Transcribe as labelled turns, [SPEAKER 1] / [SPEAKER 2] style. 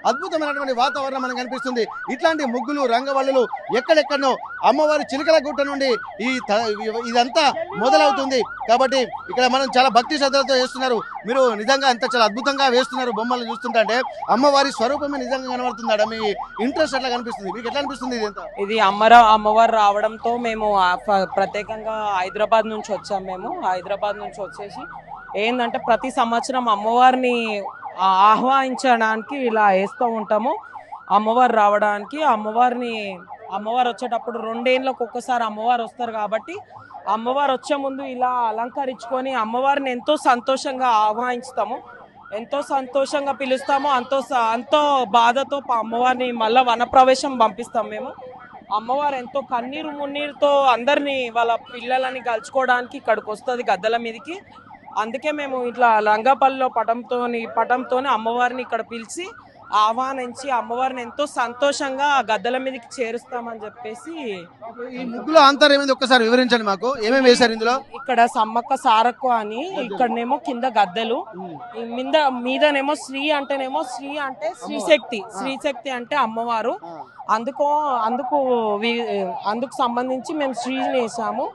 [SPEAKER 1] అద్భుతమైనటువంటి వాతావరణం మనకు కనిపిస్తుంది. ఇట్లాంటి ముగ్గులు రంగవల్లులు ఎక్కడెక్కడనో అమ్మవారి చిలకల గుట్ట నుండి ఇదంతా మొదలవుతుంది. కాబట్టి ఇక్కడ మనం చాలా భక్తి శ్రద్ధలతో వేస్తున్నారు. మీరు నిజంగా అంత చాలా అద్భుతంగా వేస్తున్నారు. బొమ్మలు చూస్తుంటే అమ్మవారి స్వరూపమే నిజంగా కనబడుతుందా? మీ ఇంట్రెస్ట్ ఎట్లా కనిపిస్తుంది? మీకు ఎట్లా అనిపిస్తుంది?
[SPEAKER 2] ఇది అమ్మవారు రావడంతో మేము ప్రత్యేకంగా హైదరాబాద్ నుంచి వచ్చాము. మేము హైదరాబాద్ నుంచి వచ్చేసి ఏంటంటే ప్రతి సంవత్సరం అమ్మవారిని ఆహ్వానించడానికి ఇలా వేస్తూ ఉంటాము. అమ్మవారు రావడానికి అమ్మవారు వచ్చేటప్పుడు 2 ఏళ్ళకు ఒక్కసారి అమ్మవారు వస్తారు. కాబట్టి అమ్మవారు వచ్చే ముందు ఇలా అలంకరించుకొని అమ్మవారిని ఎంతో సంతోషంగా ఆహ్వానిస్తాము, ఎంతో సంతోషంగా పిలుస్తాము. అంతో బాధతో అమ్మవారిని మళ్ళీ వనప్రవేశం పంపిస్తాం. మేము అమ్మవారు ఎంతో కన్నీరు మున్నీరుతో అందరినీ వాళ్ళ పిల్లలని కలుసుకోవడానికి ఇక్కడికి వస్తుంది గద్దెల మీదకి. అందుకే మేము ఇట్లా లంగపల్లిలో పటంతోని అమ్మవారిని ఇక్కడ పిలిచి ఆహ్వానించి అమ్మవారిని ఎంతో సంతోషంగా గద్దెల మీదకి చేరుస్తామని చెప్పేసి.
[SPEAKER 1] ఈ ముగ్గులో ఆంతర్యం ఒక్కసారి వివరించండి మాకు. ఏమేమి వేశారు ఇందులో?
[SPEAKER 2] ఇక్కడ సమ్మక్క సారక్క అని, ఇక్కడనేమో కింద గద్దెలు, మీదనేమో శ్రీ అంటే శ్రీశక్తి అంటే అమ్మవారు. అందుకు సంబంధించి మేము శ్రీని వేసాము.